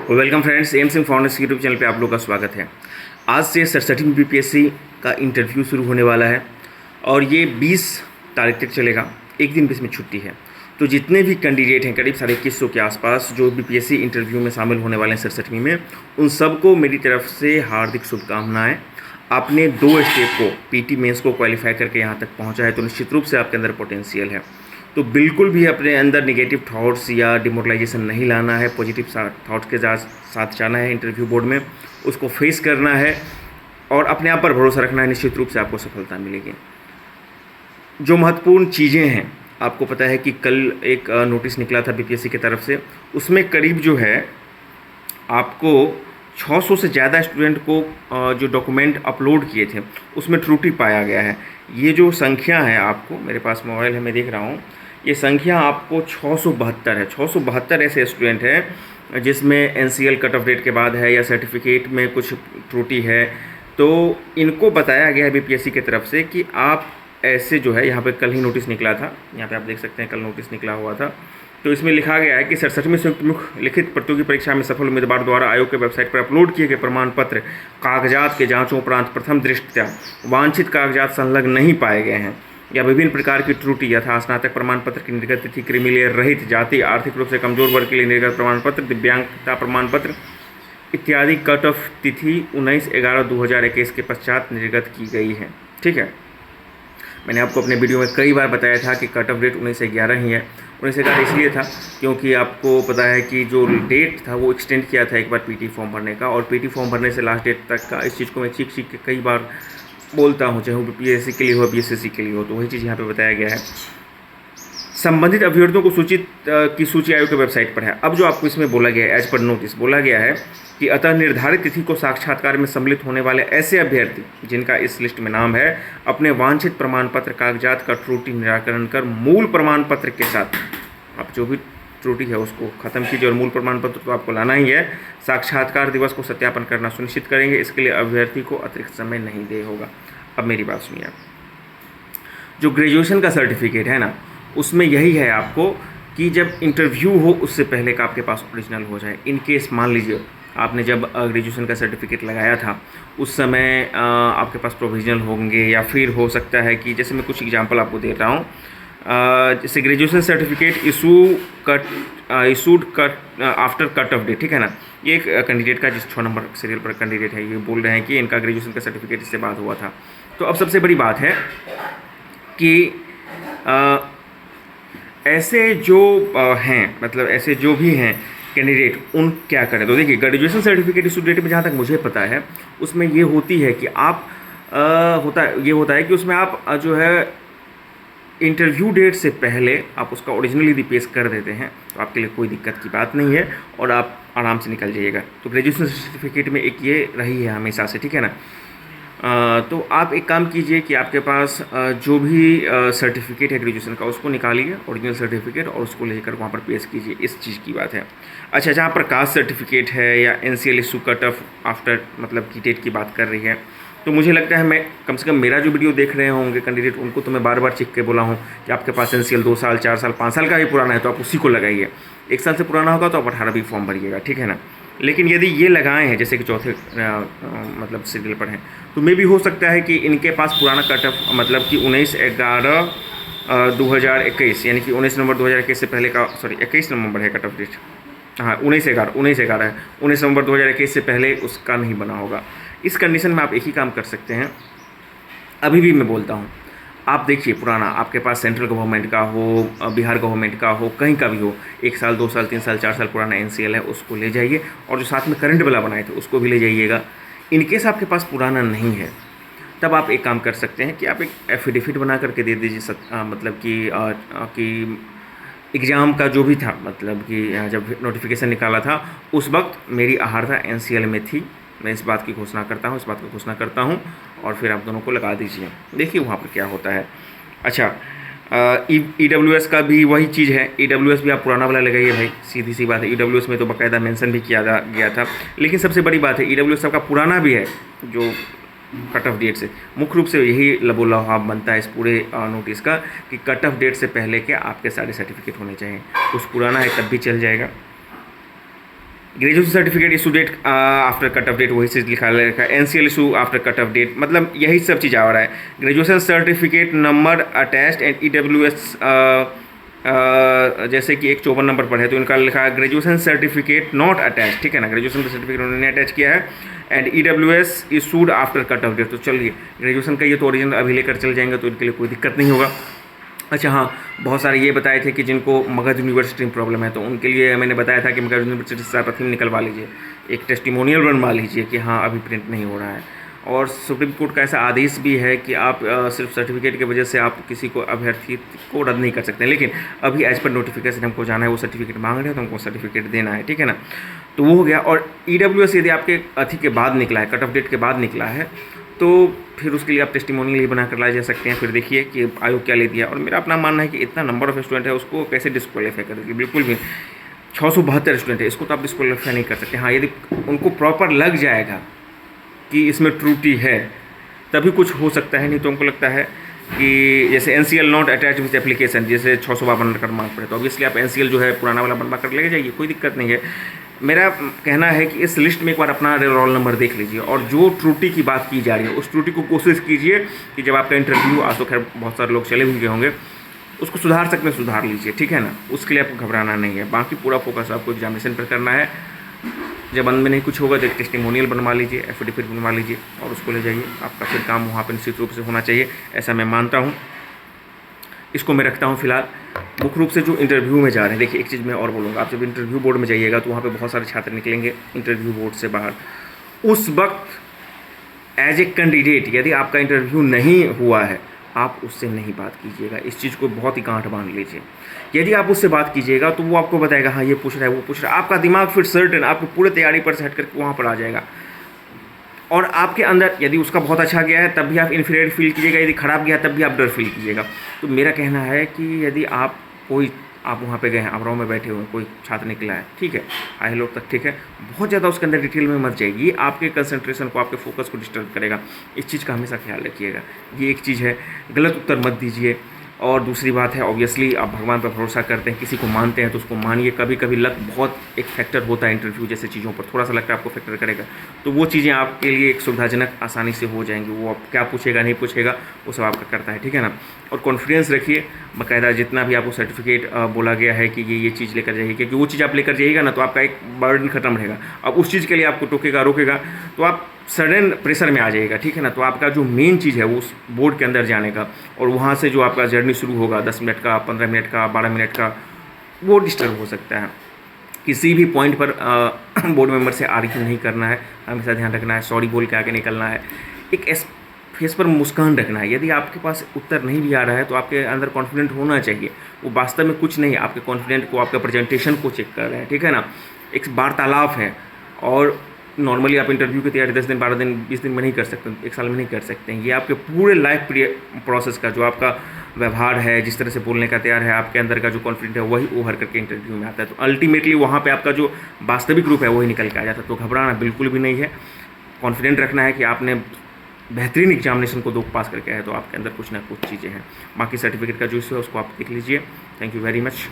Welcome friends, M Singh founders YouTube channel पे आप लोग का स्वागत है। आज से 67वीं बीपीएससी का इंटरव्यू शुरू होने वाला है और ये 20 तारीख तक चलेगा। एक दिन बीच में छुट्टी है। तो जितने भी कैंडिडेट हैं, करीब 2100 के आसपास, जो बीपीएससी इंटरव्यू में शामिल होने वाले हैं 67वीं में, उन सबको मेरी तरफ से हार्दिक शुभकामनाएँ। आपने 2 स्टेप को, पीटी मेंस को क्वालिफाई करके यहाँ तक पहुँचा है, तो निश्चित रूप से आपके अंदर पोटेंशियल है। तो बिल्कुल भी अपने अंदर नेगेटिव थॉट्स या डिमोरलाइजेशन नहीं लाना है, पॉजिटिव थॉट्स के साथ जाना है इंटरव्यू बोर्ड में, उसको फेस करना है और अपने आप पर भरोसा रखना है। निश्चित रूप से आपको सफलता मिलेगी। जो महत्वपूर्ण चीज़ें हैं, आपको पता है कि कल एक नोटिस निकला था बीपीएससी की तरफ से। उसमें करीब जो है आपको 600 से ज़्यादा स्टूडेंट को जो डॉक्यूमेंट अपलोड किए थे उसमें त्रुटि पाया गया है। ये जो संख्या है, आपको मेरे पास मोबाइल है, मैं देख रहा हूँ, ये संख्या आपको 672 है। 672 ऐसे स्टूडेंट हैं जिसमें एनसीएल कट ऑफ डेट के बाद है या सर्टिफिकेट में कुछ त्रुटि है। तो इनको बताया गया है बीपीएससी की तरफ से कि आप ऐसे जो है, यहाँ पे कल ही नोटिस निकला था, यहाँ पे आप देख सकते हैं कल नोटिस निकला हुआ था। तो इसमें लिखा गया है कि 67वीं संयुक्त मुख्य लिखित प्रतियोगी परीक्षा में सफल उम्मीदवार द्वारा आयोग के वेबसाइट पर अपलोड किए गए प्रमाण पत्र कागजात के जांचों उपरांत प्रथम दृष्टया वांछित कागजात संलग्न नहीं पाए गए हैं या विभिन्न प्रकार की त्रुटि यथा स्नातक प्रमाण पत्र की निर्गत तिथि, क्रीमीलेयर रहित जाति, आर्थिक रूप से कमजोर वर्ग के लिए निर्गत प्रमाण पत्र, दिव्यांगता प्रमाण पत्र इत्यादि कट ऑफ तिथि 19/11/2021 के पश्चात निर्गत की गई है। ठीक है, मैंने आपको अपने वीडियो में कई बार बताया था कि कट ऑफ डेट 19/11 ही है। 19/11 इसलिए था क्योंकि आपको पता है कि जो डेट था वो एक्सटेंड किया था एक बार पीटी फॉर्म भरने का, और पीटी फॉर्म भरने से लास्ट डेट तक का। इस चीज़ को मैं चीख के कई बार बोलता हूँ, चाहे वो बीपीएससी के लिए हो, बीएसएससी के लिए हो, तो वही चीज़ यहाँ पे बताया गया है। संबंधित अभ्यर्थियों को की सूची आयोग के वेबसाइट पर है। अब जो आपको इसमें बोला गया है, एज पर नोटिस बोला गया है कि अतः निर्धारित तिथि को साक्षात्कार में सम्मिलित होने वाले ऐसे अभ्यर्थी जिनका इस लिस्ट में नाम है, अपने वांछित प्रमाण पत्र कागजात का त्रुटि निराकरण कर मूल प्रमाण पत्र के साथ, आप जो भी त्रुटि है उसको खत्म कीजिए और मूल प्रमाण पत्र तो आपको लाना ही है। साक्षात्कार दिवस को सत्यापन करना सुनिश्चित करेंगे। इसके लिए अभ्यर्थी को अतिरिक्त समय नहीं दे होगा। अब मेरी बात सुनिए, जो ग्रेजुएशन का सर्टिफिकेट है ना, उसमें यही है आपको कि जब इंटरव्यू हो उससे पहले का आपके पास ओरिजिनल हो जाए। इन केस मान लीजिए आपने जब ग्रेजुएशन का सर्टिफिकेट लगाया था उस समय आपके पास प्रोविजनल होंगे, या फिर हो सकता है कि, जैसे मैं कुछ एग्जांपल आपको दे रहा हूँ, जैसे graduation certificate issued after cut off date, ठीक है ना। ये एक कैंडिडेट का, जिस 6 नंबर सीरियल पर कैंडिडेट है, ये बोल रहे हैं कि इनका ग्रेजुएशन का सर्टिफिकेट इससे बाद हुआ था। तो अब सबसे बड़ी बात है कि ऐसे जो हैं, मतलब ऐसे जो भी हैं कैंडिडेट, उन क्या करें। तो देखिए, ग्रेजुएशन सर्टिफिकेट इशू डेट में जहाँ तक मुझे पता है उसमें ये होती है कि आप होता है कि उसमें आप जो है इंटरव्यू डेट से पहले आप उसका ओरिजिनल यदि पेश कर देते हैं तो आपके लिए कोई दिक्कत की बात नहीं है और आप आराम से निकल जाइएगा। तो ग्रेजुएशन सर्टिफिकेट में एक ये रही है हमेशा से, ठीक है ना। तो आप एक काम कीजिए कि आपके पास जो भी सर्टिफिकेट है ग्रेजुएशन का, उसको निकालिए ओरिजिनल सर्टिफिकेट, और उसको लेकर वहाँ पर पेश कीजिए। इस चीज़ की बात है। अच्छा, जहाँ पर कास्ट सर्टिफिकेट है या NCL issue cut off after, मतलब की डेट की बात कर रही है, तो मुझे लगता है, मैं कम से कम मेरा जो वीडियो देख रहे होंगे कैंडिडेट, उनको तो मैं बार बार चिक के बोला हूँ कि आपके पास एनसीएल 2 साल, 4 साल, 5 साल का भी पुराना है तो आप उसी को लगाइए। 1 साल से पुराना होगा तो आप 18 फॉर्म भरिएगा, ठीक है ना। लेकिन यदि ये लगाए हैं, जैसे कि चौथे मतलब सीरियल पर हैं, तो मे भी हो सकता है कि इनके पास पुराना कट ऑफ, मतलब कि 19/11/2021, यानी कि 19 नवंबर 2021 से पहले का, सॉरी 21 नवंबर है कट ऑफ डेट, हाँ 19/11 है, 19 नवंबर 2021 से पहले उसका नहीं बना होगा। इस कंडीशन में आप एक ही काम कर सकते हैं, अभी भी मैं बोलता हूँ, आप देखिए पुराना, आपके पास सेंट्रल गवर्नमेंट का हो, बिहार गवर्नमेंट का हो, कहीं का भी हो, 1 साल, 2 साल, 3 साल, 4 साल पुराना एनसीएल है, उसको ले जाइए, और जो साथ में करंट वाला बनाए थे उसको भी ले जाइएगा। इनकेस आपके पास पुराना नहीं है, तब आप एक काम कर सकते हैं कि आप एक एफिडेविट बना करके दे दीजिए, मतलब कि एग्ज़ाम का जो भी था, मतलब कि जब नोटिफिकेशन निकाला था उस वक्त मेरी आहारता एनसीएल में थी, मैं इस बात की घोषणा करता हूँ, और फिर आप दोनों को लगा दीजिए, देखिए वहाँ पर क्या होता है। अच्छा, ईडब्ल्यूएस का भी वही चीज़ है। ईडब्ल्यूएस भी आप पुराना वाला लगाइए भाई, सीधी सी बात है। ईडब्ल्यूएस में तो बाकायदा मेंशन भी किया गया था, लेकिन सबसे बड़ी बात है ईडब्ल्यूएस सबका पुराना भी है, जो कट ऑफ डेट से मुख्य रूप से यही लबोलहाब बनता है इस पूरे नोटिस का कि कट ऑफ डेट से पहले के आपके सारे सर्टिफिकेट होने चाहिए। कुछ पुराना है तब भी चल जाएगा। Graduation certificate issue date after cut off date, वही चीज़ लिखा है। NCL issue after cut off date, मतलब यही सब चीज़ आ रहा है। Graduation certificate number attached and EWS, जैसे कि एक 54 नंबर पर है तो इनका लिखा है ग्रेजुएशन सर्टिफिकेट नॉट अटैच, ठीक है ना, ग्रेजुएशन का सर्टिफिकेट उन्होंने अटैच किया है and EWS issued after cut off date. तो चलिए ग्रेजुएशन का ये तो ओरिजिनल अभी लेकर चल जाएंगे तो इनके लिए कोई दिक्कत नहीं होगा। अच्छा हाँ, बहुत सारे ये बताए थे कि जिनको मगध यूनिवर्सिटी में प्रॉब्लम है तो उनके लिए मैंने बताया था कि मगध यूनिवर्सिटी से सर्वप्रथम निकलवा लीजिए, एक टेस्टिमोनियल बनवा लीजिए कि हाँ अभी प्रिंट नहीं हो रहा है। और सुप्रीम कोर्ट का ऐसा आदेश भी है कि आप सिर्फ सर्टिफिकेट की वजह से आप किसी को अभ्यर्थी को रद्द नहीं कर सकते, लेकिन अभी एज पर नोटिफिकेशन हमको जाना है, वो सर्टिफिकेट मांग रहे हैं तो हमको सर्टिफिकेट देना है, ठीक है ना। तो वो हो गया। और ईडब्ल्यूएस यदि आपके अथी के बाद निकला है, कट ऑफ डेट के बाद निकला है, तो फिर उसके लिए आप टेस्टिमोनियल ही बना कर ला जा सकते हैं। फिर देखिए कि आयोग क्या ले दिया। और मेरा अपना मानना है कि इतना नंबर ऑफ स्टूडेंट है उसको कैसे डिस्क्वालीफाई कर देंगे, बिल्कुल भी 672 स्टूडेंट है, इसको तो आप डिस्क्वालीफाई नहीं कर सकते। हाँ, यदि उनको प्रॉपर लग जाएगा कि इसमें त्रुटि है तभी कुछ हो सकता है, नहीं तो हमको लगता है कि जैसे NCL not attach with application, जैसे 652 का मार्क पड़े तो ऑब्वियसली आप एनसीएल जो है पुराना वाला बनवा कर लेके जाइए, कोई दिक्कत नहीं है। मेरा कहना है कि इस लिस्ट में एक बार अपना रोल नंबर देख लीजिए और जो त्रुटि की बात की जा रही है उस त्रुटि को कोशिश कीजिए कि जब आपका इंटरव्यू, आज तो खैर बहुत सारे लोग चले भी गए होंगे, उसको सुधार सकते हैं सुधार लीजिए, ठीक है ना। उसके लिए आपको घबराना नहीं है, बाकी पूरा फोकस आपको एग्जामिनेशन पर करना है। जब अंत में नहीं कुछ होगा तो एक टेस्टिमोनियल बनवा लीजिए, एफिडेविट बनवा लीजिए और उसको ले जाइए, आपका फिर काम वहाँ पर निश्चित रूप से होना चाहिए, ऐसा मैं मानता हूँ। इसको मैं रखता हूँ फिलहाल। मुख्य रूप से जो इंटरव्यू में जा रहे हैं, देखिए एक चीज़ मैं और बोलूँगा, आप जब इंटरव्यू बोर्ड में जाइएगा तो वहाँ पे बहुत सारे छात्र निकलेंगे इंटरव्यू बोर्ड से बाहर। उस वक्त एज ए कैंडिडेट यदि आपका इंटरव्यू नहीं हुआ है, आप उससे नहीं बात कीजिएगा, इस चीज़ को बहुत ही गांठ बांध लीजिए। यदि आप उससे बात कीजिएगा तो वो आपको बताएगा हाँ ये पूछ रहा है वो पूछ रहा है, आपका दिमाग फिर सर्टेन आपकी पूरे तैयारी पर से हट करके वहाँ पर आ जाएगा। और आपके अंदर यदि उसका बहुत अच्छा गया है तब भी आप इन्फीरियर फील कीजिएगा, यदि खराब गया तब भी आप डर फील कीजिएगा। तो मेरा कहना है कि यदि आप वहाँ पे गए हैं, आप राव में बैठे हुए हैं, कोई छात्र निकला है, ठीक है, आए लोग तक ठीक है, बहुत ज़्यादा उसके अंदर डिटेल में मत जाइए, ये आपके कंसंट्रेशन को, आपके फोकस को डिस्टर्ब करेगा। इस चीज़ का हमेशा ख्याल रखिएगा, ये एक चीज़ है। गलत उत्तर मत दीजिए। और दूसरी बात है, ऑब्वियसली आप भगवान पर भरोसा करते हैं, किसी को मानते हैं तो उसको मानिए। कभी कभी लक बहुत एक फैक्टर होता है, इंटरव्यू जैसे चीज़ों पर थोड़ा सा लगता है आपको फैक्टर करेगा, तो वो चीज़ें आपके लिए एक सुविधाजनक आसानी से हो जाएंगी। वो आप क्या पूछेगा नहीं पूछेगा वो सब आपका करता है, ठीक है ना। और कॉन्फिडेंस रखिए, बाकायदा जितना भी आपको सर्टिफिकेट बोला गया है कि ये चीज़ लेकर जाइए, क्योंकि वो चीज़ आप लेकर जाइएगा ना तो आपका एक बर्डन खत्म रहेगा। अब उस चीज़ के लिए आपको टोकेगा रोकेगा तो आप सडन प्रेशर में आ जाएगा, ठीक है ना। तो आपका जो मेन चीज़ है वो उस बोर्ड के अंदर जाने का, और वहाँ से जो आपका जर्नी शुरू होगा 10 मिनट का, 15 मिनट का, 12 मिनट का, वो डिस्टर्ब हो सकता है। किसी भी पॉइंट पर बोर्ड मेंबर से आर्ग्यू नहीं करना है, हमेशा ध्यान रखना है, सॉरी बोल के आगे निकलना है, एक फेस पर मुस्कान रखना है। यदि आपके पास उत्तर नहीं भी आ रहा है तो आपके अंदर कॉन्फिडेंट होना चाहिए, वो वास्तव में कुछ नहीं, आपके कॉन्फिडेंट को, आपका प्रेजेंटेशन को चेक कर रहे हैं, ठीक है ना। एक वार्तालाप है, और नॉर्मली आप इंटरव्यू की तैयारी 10 दिन, 12 दिन, 20 दिन में नहीं कर सकते, एक साल में नहीं कर सकते हैं। ये आपके पूरे लाइफ प्रोसेस का जो आपका व्यवहार है, जिस तरह से बोलने का तैयार है, आपके अंदर का जो कॉन्फिडेंट है, वही ओवर करके इंटरव्यू में आता है। तो अल्टीमेटली वहाँ पे आपका जो वास्तविक रूप है वही निकल के आ जाता है। तो घबराना बिल्कुल भी नहीं है, कॉन्फिडेंट रखना है कि आपने बेहतरीन एग्जामिनेशन को 2 पास करके आए, तो आपके अंदर कुछ ना कुछ चीज़ें हैं। बाकी सर्टिफिकेट का जो इशू है उसको आप देख लीजिए। Thank you very much.